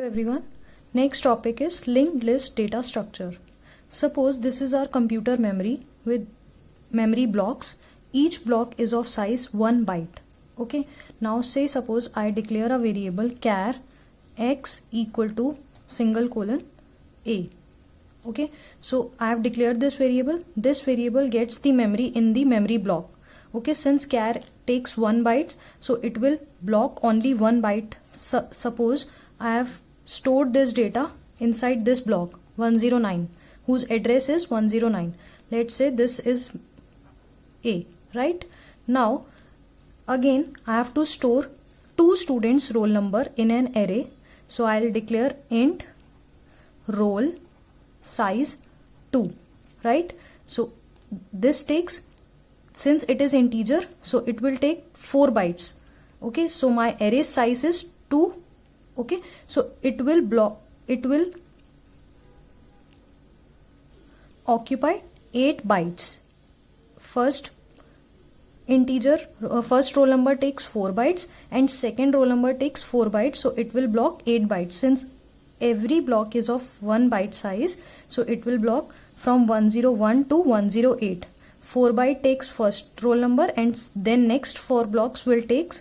everyone. Next topic is linked list data structure. Suppose this is our computer memory with memory blocks. Each block is of size 1 byte. Okay. Now say suppose I declare a variable char x equal to single colon a. Okay. So I have declared this variable. This variable gets the memory in the memory block. Okay. Since char takes 1 byte, so it will block only 1 byte. Suppose I have stored this data inside this block 109 whose address is 109. Let's say this is A, right? Now again I have to store two students roll number in an array. So I'll declare int roll size 2, right? So this takes, since it is integer, so it will take 4 bytes. Okay, so my array size is 2. Okay, so it will occupy 8 bytes. First integer, first roll number takes 4 bytes and second roll number takes 4 bytes, so it will block 8 bytes. Since every block is of 1 byte size, so it will block from 101 to 108. 4 byte takes first roll number and then next 4 blocks will take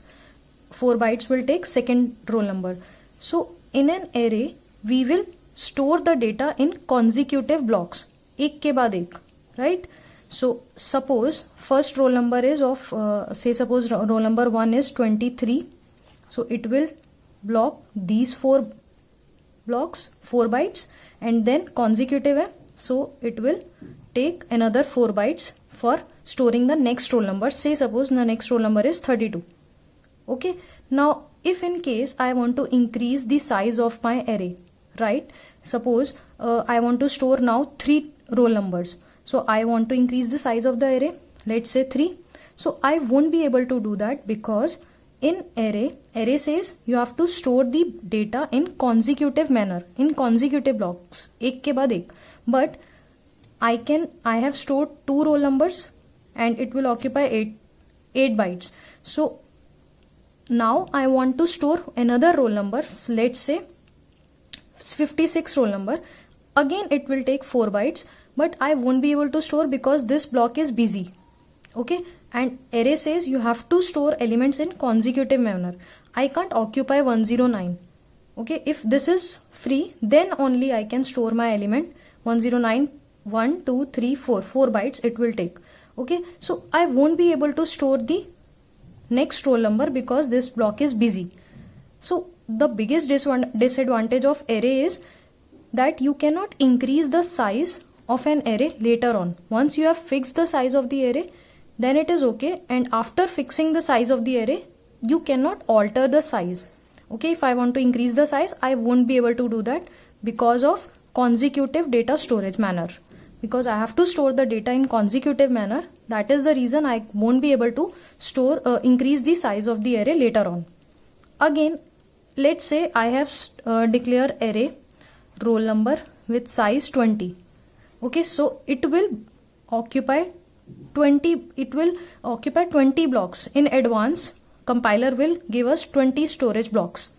4 bytes will take second roll number. So in an array we will store the data in consecutive blocks, एक के बाद एक, right? So suppose first roll number is of say suppose roll number 1 is 23, so it will block these 4 blocks 4 bytes and then consecutive है, so it will take another 4 bytes for storing the next roll number. Say suppose the next roll number is 32. Okay, now if in case I want to increase the size of my array, right? Suppose I want to store now 3 roll numbers. So I want to increase the size of the array, let's say 3. So I won't be able to do that because in array says you have to store the data in consecutive manner, in consecutive blocks, एक के बाद एक. But I have stored 2 roll numbers and it will occupy 8 bytes. So now I want to store another roll number, let's say 56 roll number. Again it will take 4 bytes, but I won't be able to store because this block is busy. Okay, and array says you have to store elements in consecutive manner. I can't occupy 109. Okay, if this is free, then only I can store my element 109. 1 2 3 4 bytes it will take. Okay, so I won't be able to store the next roll number because this block is busy. So the biggest disadvantage of array is that you cannot increase the size of an array later on. Once you have fixed the size of the array, then it is okay, and after fixing the size of the array you cannot alter the size. Okay, if I want to increase the size, I won't be able to do that because of consecutive data storage manner. Because I have to store the data in consecutive manner, that is the reason I won't be able to store increase the size of the array later on. Again, let's say I have declared array roll number with size 20. Okay, so it will occupy 20 blocks. In advance, compiler will give us 20 storage blocks.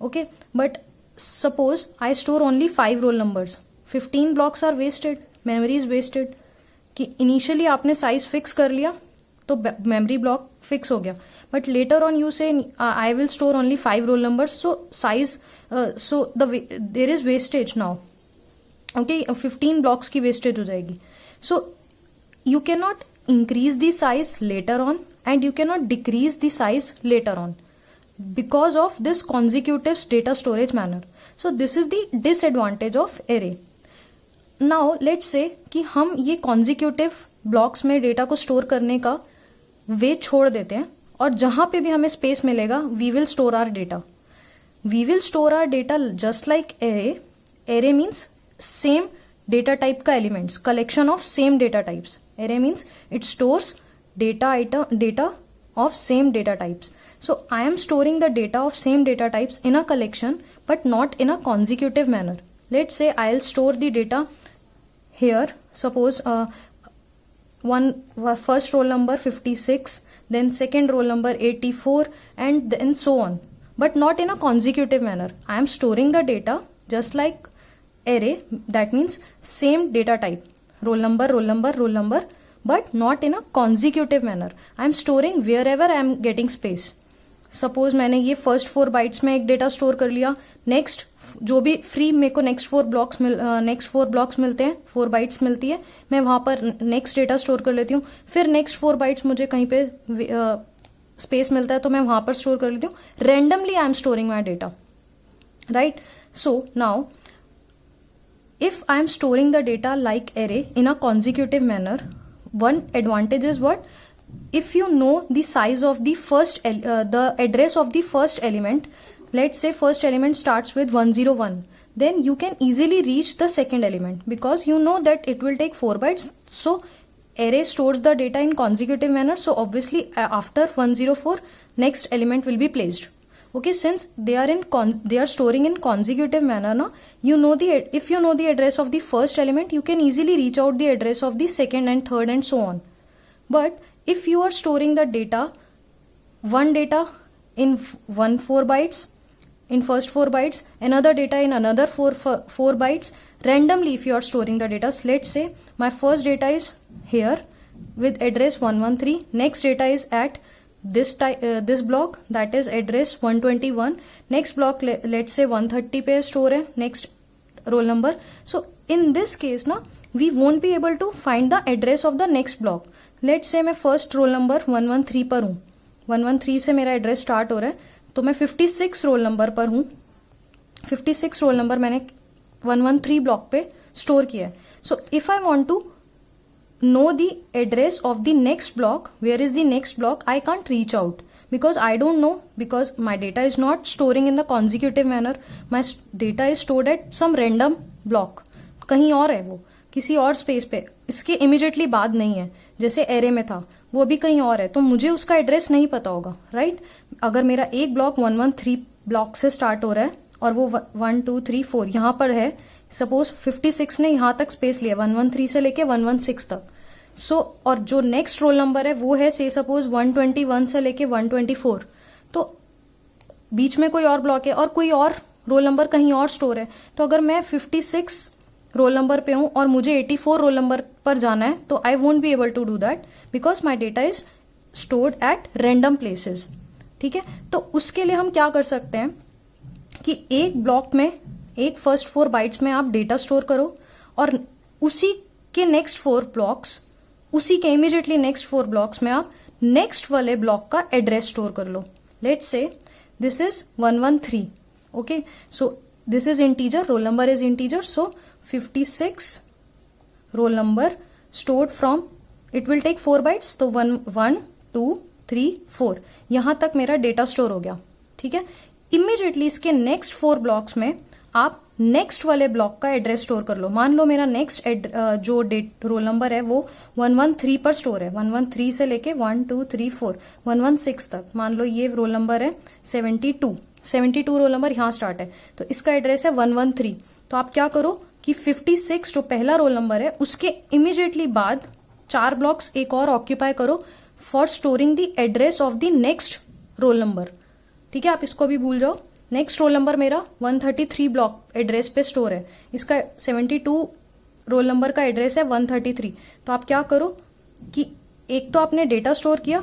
Okay, but suppose I store only 5 roll numbers, 15 blocks are wasted, memory is wasted. कि initially आपने size fix कर लिया तो memory block fix हो गया, but later on you say I will store only 5 roll numbers, so size so there is wastage now. Okay, 15 blocks की wastage हो जाएगी. So you cannot increase the size later on and you cannot decrease the size later on because of this consecutive data storage manner. So this is the disadvantage of array. Now let's say कि हम ये consecutive blocks में data को store करने का way छोड़ देते हैं और जहाँ पे भी हमें space मिलेगा we will store our data. We will store our data just like array. Array means same data type का elements, collection of same data types. Array means it stores data of same data types. So I am storing the data of same data types in a collection but not in a consecutive manner. Let's say I'll store the data here. Suppose first roll number 56, then second roll number 84, and then so on. but not in a consecutive manner. I am storing the data just like array, that means same data type, roll number, roll number, roll number, but not in a consecutive manner. I am storing wherever I am getting space. Suppose मैंने ये first 4 bytes में एक data store कर लिया, next जो भी free मेरे को नेक्स्ट 4 ब्लॉक्स मिलते हैं, 4 बाइट्स मिलती है, मैं वहाँ पर नेक्स्ट डेटा स्टोर कर लेती हूँ. फिर नेक्स्ट 4 बाइट्स मुझे कहीं पे स्पेस मिलता है तो मैं वहाँ पर स्टोर कर लेती हूँ. Randomly I am storing my data, right. So now if I am storing the data like array in a consecutive manner, one advantage is what? If you know the size of the the address of the first element, let's say first element starts with 101, then you can easily reach the second element because you know that it will take 4 bytes. So array stores the data in consecutive manner, so obviously after 104 next element will be placed. Okay, since they are storing in consecutive manner, now if you know the address of the first element, you can easily reach out the address of the second and third and so on. But if you are storing the data, one data in 4 bytes, in first 4 bytes, another data in another 4 bytes, randomly if you are storing the data, let's say my first data is here with address 113, next data is at this block, that is address 121, next block let's say 130 पे store है, next roll number. So in this case ना, we won't be able to find the address of the next block. Let's say मैं first roll number 113 पर हूँ, 113 से मेरा address start हो रहा है, तो मैं 56 रोल नंबर पर हूँ. 56 रोल नंबर मैंने 113 ब्लॉक पे स्टोर किया है. So if I want to know the address of the next block, where is the next block, I can't reach out because I don't know, because my data is not storing in the consecutive manner. My data is stored at some random block, कहीं और है, वो किसी और space पे, इसके immediately बाद नहीं है. जैसे एरे में था वो भी कहीं और है, तो मुझे उसका एड्रेस नहीं पता होगा, राइट. अगर मेरा एक ब्लॉक 113 ब्लॉक से स्टार्ट हो रहा है और वो 1 2 3 4 यहाँ पर है, सपोज 56 ने यहाँ तक स्पेस लिया 113 से लेके 116 तक. सो और जो नेक्स्ट रोल नंबर है वो है से सपोज 121 से लेके 124, तो बीच में कोई और ब्लॉक है और कोई और रोल नंबर कहीं और स्टोर है. तो अगर मैं 56 रोल नंबर पे हूँ और मुझे 84 रोल नंबर पर जाना है, तो I won't be able to do that because my data is stored at random places. ठीक है, तो उसके लिए हम क्या कर सकते हैं कि एक ब्लॉक में एक फर्स्ट 4 बाइट्स में आप डेटा स्टोर करो और उसी के नेक्स्ट 4 ब्लॉक्स, उसी के इमीडिएटली नेक्स्ट 4 ब्लॉक्स में आप नेक्स्ट वाले ब्लॉक का एड्रेस स्टोर कर लो. Let's say this is 113. Okay, so this is integer, roll number is integer, so 56 roll number stored from, it will take 4 bytes, तो 1 1 2 3 4 यहाँ तक मेरा डेटा स्टोर हो गया. ठीक है, इमीडिएटली इसके नेक्स्ट 4 ब्लॉक्स में आप नेक्स्ट वाले ब्लॉक का एड्रेस स्टोर कर लो. मान लो मेरा नेक्स्ट जो रोल नंबर है वो 113 पर स्टोर है, 113 से लेके 1 2 3 4 116 तक. मान लो ये रोल नंबर है 72 रोल नंबर यहाँ स्टार्ट है, तो इसका एड्रेस है 113. तो आप क्या करो कि 56 जो पहला रोल नंबर है उसके इमीडिएटली बाद 4 ब्लॉक्स एक और ऑक्यूपाई करो for storing the address of the next roll number. ठीक है, आप इसको भी भूल जाओ. नेक्स्ट रोल नंबर मेरा 133 ब्लॉक एड्रेस पे स्टोर है, इसका 72 रोल नंबर का एड्रेस है 133. तो आप क्या करो कि एक तो आपने डेटा स्टोर किया,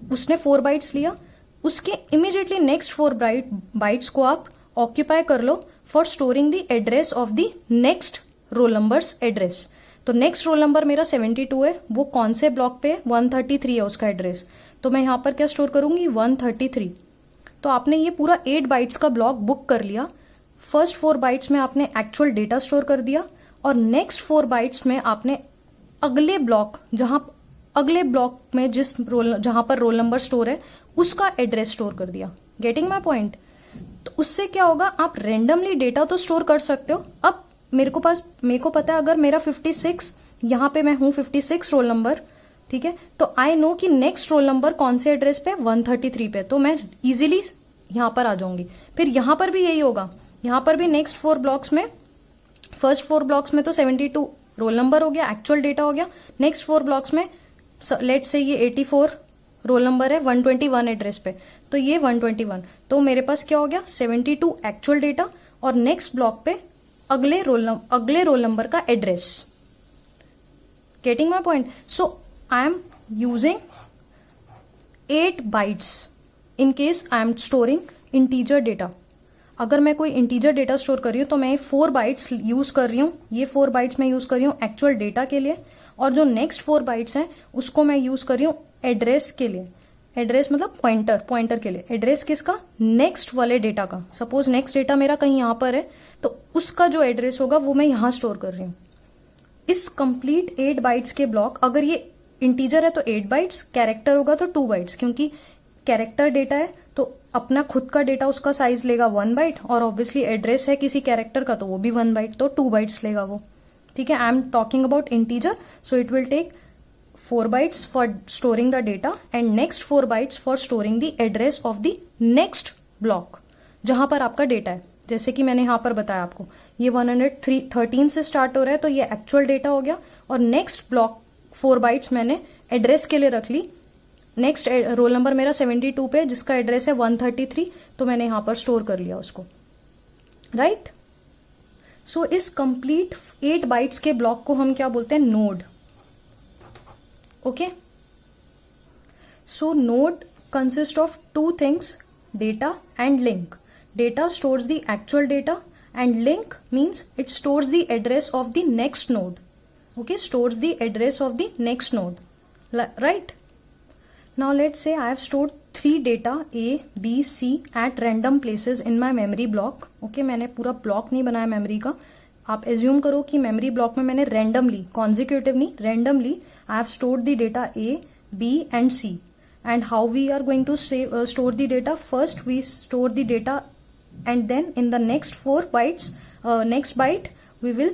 उसने 4 बाइट्स लिया, उसके इमीडिएटली नेक्स्ट 4 बाइट्स को आप ऑक्यूपाई कर लो for storing the address of the next roll numbers address. तो नेक्स्ट रोल नंबर मेरा 72 है, वो कौन से ब्लॉक पे है, 133 है उसका एड्रेस, तो मैं यहाँ पर क्या स्टोर करूंगी 133. तो आपने ये पूरा 8 बाइट्स का ब्लॉक बुक कर लिया. फर्स्ट 4 बाइट्स में आपने एक्चुअल डेटा स्टोर कर दिया और नेक्स्ट 4 बाइट्स में आपने अगले ब्लॉक में जहां पर रोल नंबर स्टोर है उसका एड्रेस स्टोर कर दिया. Getting my point? तो उससे क्या होगा, आप रेंडमली डेटा तो स्टोर कर सकते हो. अब मेरे को पता है अगर मेरा 56 यहाँ पे मैं हूँ 56 रोल नंबर, ठीक है, तो आई नो कि नेक्स्ट रोल नंबर कौन से एड्रेस पे 133 पे, तो मैं इजीली यहाँ पर आ जाऊंगी. फिर यहाँ पर भी यही होगा, यहाँ पर भी नेक्स्ट 4 ब्लॉक्स में, फर्स्ट 4 ब्लॉक्स में तो 72 रोल नंबर हो गया, एक्चुअल डेटा हो गया. नेक्स्ट 4 ब्लॉक्स में लेट्स से ये 84 रोल नंबर है 121 एड्रेस पे, तो ये 121, तो मेरे पास क्या हो गया 72 एक्चुअल डेटा और नेक्स्ट ब्लॉक पे अगले रोल नंबर का address. Getting my point? So I am using 8 bytes in case I am storing integer data. अगर मैं कोई इंटीजर डेटा स्टोर कर रही हूँ तो मैं 4 बाइट्स यूज़ कर रही हूँ. ये 4 बाइट्स मैं यूज़ कर रही हूँ एक्चुअल डेटा के लिए, और जो नेक्स्ट 4 बाइट्स हैं उसको मैं यूज़ कर रही हूँ एड्रेस के लिए. एड्रेस मतलब पॉइंटर के लिए. एड्रेस किसका? नेक्स्ट वाले डेटा का. सपोज नेक्स्ट डेटा मेरा कहीं यहाँ पर है तो उसका जो एड्रेस होगा वो मैं यहाँ स्टोर कर रही हूँ. इस कंप्लीट 8 बाइट्स के ब्लॉक, अगर ये इंटीजर है तो 8 बाइट्स, कैरेक्टर होगा तो 2 बाइट्स, क्योंकि कैरेक्टर डेटा है तो अपना खुद का डेटा उसका साइज लेगा 1 बाइट, और ऑब्वियसली एड्रेस है किसी कैरेक्टर का तो वो भी 1 बाइट, तो 2 बाइट्स लेगा वो. ठीक है, I am talking about integer, so it will take 4 bytes for storing the data and next 4 bytes for storing the address of the next block जहां पर आपका डेटा है. जैसे कि मैंने यहाँ पर बताया आपको, ये 113 से स्टार्ट हो रहा है तो ये एक्चुअल डेटा हो गया, और नेक्स्ट ब्लॉक 4 बाइट्स मैंने एड्रेस के लिए रख ली. नेक्स्ट रोल नंबर मेरा 72 पे जिसका एड्रेस है 133, तो मैंने यहाँ पर स्टोर कर लिया उसको. राइट? सो इस कंप्लीट 8 बाइट्स के ब्लॉक को हम क्या बोलते हैं? Node. Okay, so node consist of 2 things, data and link. Data stores the actual data and link means it stores the address of the next node. Okay, stores the address of the next node. Right? Now let's say I have stored 3 data A, B, C at random places in my memory block. Okay, मैंने पूरा block नहीं बनाया memory का. आप assume करो कि memory block में मैंने रैंडमली, कॉन्जिक्यूटिव नहीं, randomly I have stored the data A, B and C. And how we are going to store the data? First we store the data and then in the next 4 bytes, next byte we will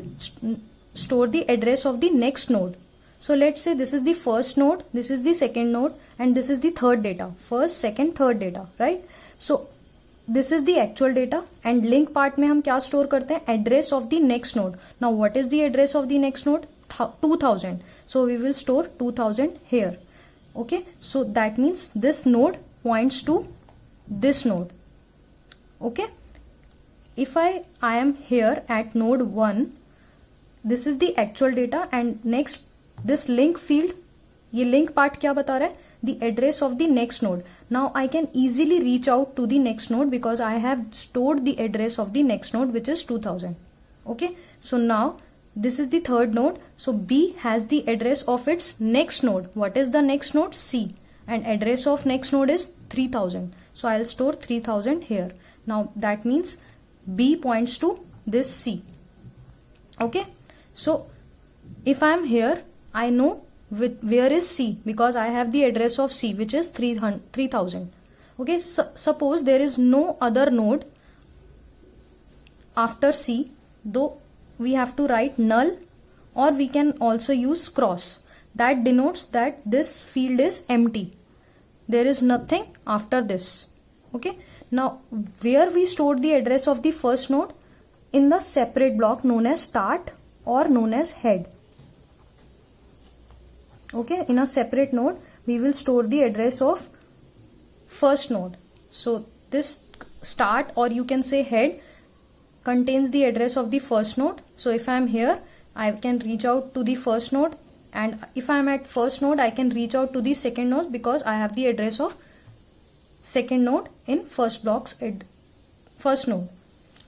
store the address of the next node. So let's say this is the first node, this is the second node and this is the third data. First, second, third data, right? So this is the actual data and link part में हम क्या store करते हैं? Address of the next node. Now what is the address of the next node? 2000. So we will store 2000 here. Okay, so that means this node points to this node. Okay, if I am here at node 1, this is the actual data and next this link field, ये link part क्या बता रहा है? The address of the next node. Now I can easily reach out to the next node because I have stored the address of the next node which is 2000. Okay, so now this is the third node, so B has the address of its next node. What is the next node? C, and address of next node is 3000, so I'll store 3000 here. Now that means B points to this C. Okay, so if I am here, I know where is C because I have the address of C which is 3000. Okay, so suppose there is no other node after C, though we have to write null, or we can also use cross. That denotes that this field is empty. There is nothing after this. Okay, now where we stored the address of the first node? In the separate block known as start or known as head. Okay, in a separate node we will store the address of first node. So this start, or you can say head, contains the address of the first node. So if I am here, I can reach out to the first node, and if I am at first node I can reach out to the second node because I have the address of second node in first block's first node.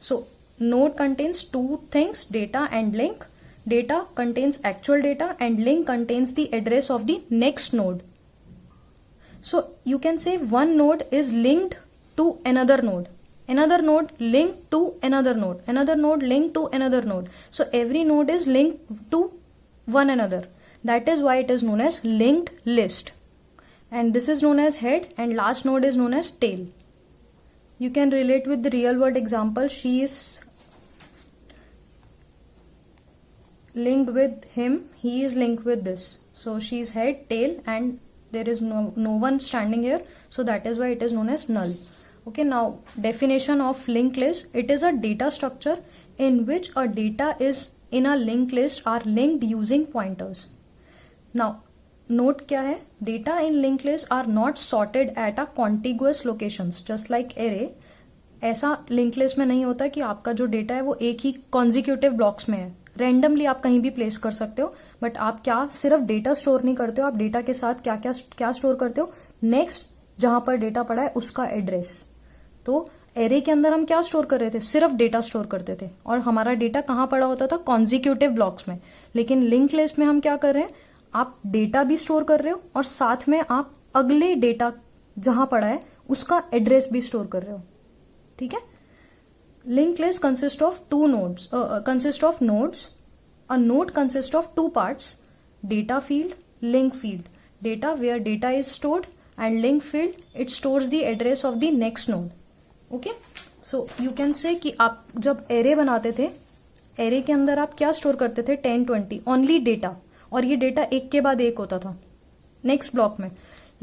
So node contains 2 things, data and link. Data contains actual data and link contains the address of the next node. So you can say one node is linked to another node, another node linked to another node, another node linked to another node. So every node is linked to one another. That is why it is known as linked list. And this is known as head, and last node is known as tail. You can relate with the real world example. She is linked with him, he is linked with this. So she is head, tail, and there is no one standing here. So that is why it is known as null. Okay, now definition of linked list. It is a data structure in which a data is in a linked list are linked using pointers. Now note क्या है, data in link list are not sorted at a contiguous locations just like array. ऐसा link list में नहीं होता कि आपका जो data है वो एक ही कॉन्जिक्यूटिव ब्लॉक्स में है, रैंडमली आप कहीं भी प्लेस कर सकते हो। बट आप क्या सिर्फ डेटा स्टोर नहीं करते हो, आप डेटा के साथ क्या क्या क्या स्टोर करते हो, नेक्स्ट जहां पर डेटा पड़ा है उसका एड्रेस। तो एरे के अंदर हम क्या स्टोर कर रहे थे, सिर्फ डेटा स्टोर करते थे और हमारा डेटा कहाँ पड़ा होता था, कॉन्जिक्यूटिव ब्लॉक्स में। लेकिन लिंक लिस्ट में हम क्या कर रहे हैं, आप डेटा भी स्टोर कर रहे हो और साथ में आप अगले डेटा जहां पड़ा है उसका एड्रेस भी स्टोर कर रहे हो। ठीक है। Link list consist of nodes. A node consist of two parts, data field, link field. Data where data is stored and link field it stores the address of the next node. Okay, so you can say कि आप जब array बनाते थे, array के अंदर आप क्या store करते थे, 10 20 ओनली डेटा, और ये डेटा एक के बाद एक होता था नेक्स्ट ब्लॉक में।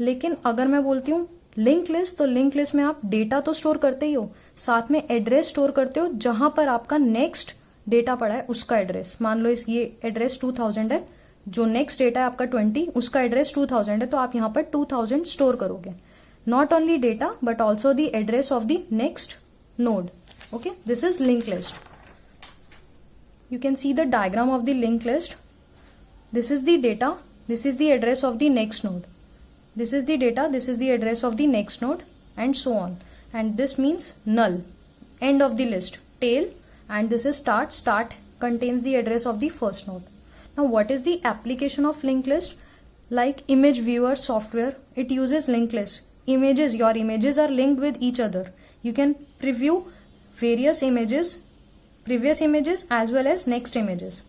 लेकिन अगर मैं बोलती हूँ लिंक लिस्ट, तो लिंक लिस्ट में आप डेटा तो स्टोर करते ही हो, साथ में एड्रेस स्टोर करते हो जहां पर आपका नेक्स्ट डेटा पड़ा है उसका एड्रेस। मान लो इस ये एड्रेस 2000 है, जो नेक्स्ट डेटा है आपका 20, उसका एड्रेस 2000 है, तो आप यहाँ पर 2000 स्टोर करोगे। Not only data but also the address of the next node. Okay, this is link list. You can see the diagram of the linked list. This is the data, this is the address of the next node. This is the data, this is the address of the next node, and so on. And this means null, end of the list, tail, and this is start. Start contains the address of the first node. Now what is the application of linked list? Like image viewer software, it uses linked list. Images, your images are linked with each other. You can preview various images, previous images as well as next images.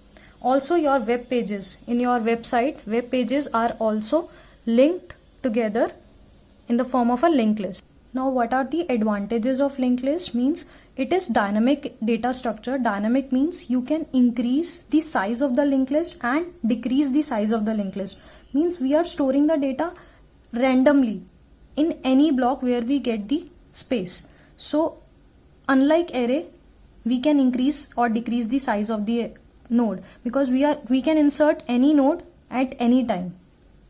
Also your web pages, in your website web pages are also linked together in the form of a linked list. Now what are the advantages of linked list? Means it is dynamic data structure. Dynamic means you can increase the size of the linked list and decrease the size of the linked list. Means we are storing the data randomly in any block where we get the space. So unlike array, we can increase or decrease the size of the node because we can insert any node at any time.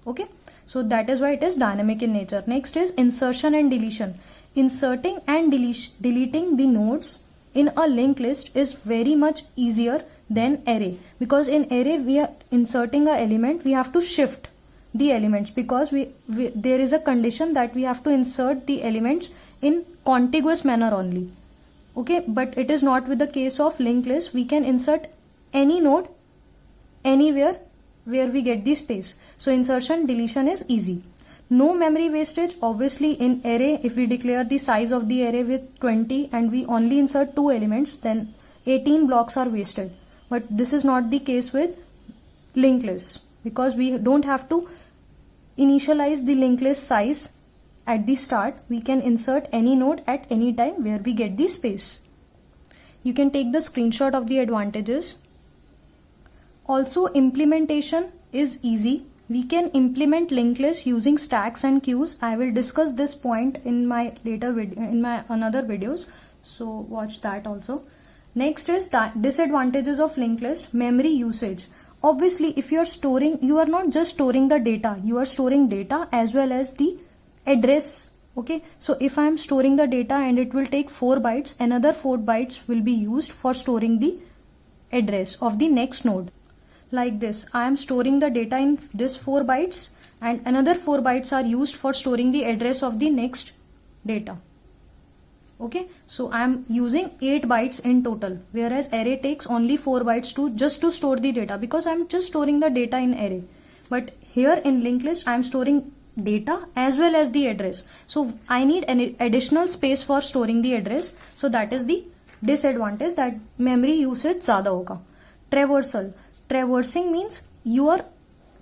Okay, so that is why it is dynamic in nature. Next is insertion and deletion. Inserting and deleting the nodes in a linked list is very much easier than array, because in array we are inserting a element, we have to shift the elements because there is a condition that we have to insert the elements in contiguous manner only. Okay, but it is not with the case of linked list. We can insert any node anywhere where we get the space. So insertion deletion is easy. No memory wastage. Obviously in array, if we declare the size of the array with 20 and we only insert 2 elements, then 18 blocks are wasted. But this is not the case with linked list because we don't have to initialize the linked list size at the start. We can insert any node at any time where we get the space. You can take the screenshot of the advantages. Also implementation is easy. We can implement linked list using stacks and queues. I will discuss this point in my later video, in my another videos, so watch that also. Next is disadvantages of linked list. Memory usage. Obviously if you are storing, you are not just storing the data, you are storing data as well as the address. Okay, so if I am storing the data and it will take 4 bytes, another 4 bytes will be used for storing the address of the next node. Like this, I am storing the data in this 4 bytes and another 4 bytes are used for storing the address of the next data. Okay, so I am using 8 bytes in total, whereas array takes only 4 bytes to store the data, because I am just storing the data in array. But here in linked list I am storing data as well as the address, so I need an additional space for storing the address. So that is the disadvantage, that memory usage ज़्यादा होगा. Traversal. Traversing means you are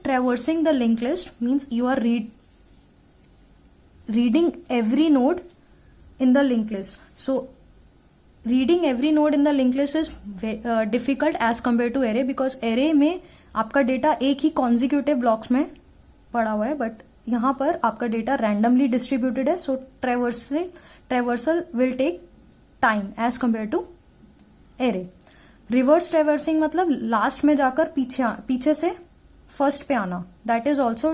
traversing the linked list, means you are reading every node in the linked list. So reading every node in the linked list is difficult as compared to array, because array में आपका data एक ही consecutive blocks में पड़ा हुआ है, but यहाँ पर आपका डेटा रैंडमली डिस्ट्रीब्यूटेड है. So traversal will take time as compare to array. Reverse traversing मतलब लास्ट में जाकर पीछे से फर्स्ट पे आना, that is also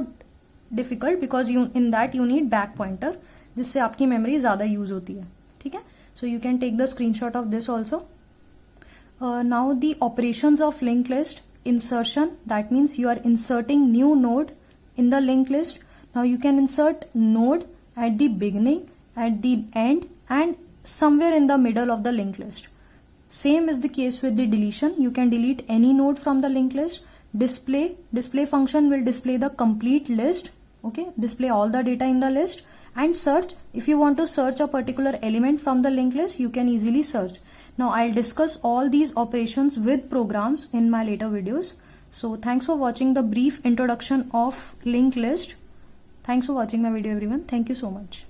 difficult because in that you need back pointer, जिससे आपकी मेमोरी ज़्यादा यूज होती है. ठीक है, so you can take the screenshot of this also. Now the operations of link list. Insertion, that means you are inserting new node in the linked list. Now you can insert node at the beginning, at the end, and somewhere in the middle of the linked list. Same is the case with the deletion. You can delete any node from the linked list. Display function will display the complete list. Okay, display all the data in the list. And search, if you want to search a particular element from the linked list, you can easily search. Now I'll discuss all these operations with programs in my later videos. So thanks for watching the brief introduction of linked list. Thanks for watching my video everyone. Thank you so much.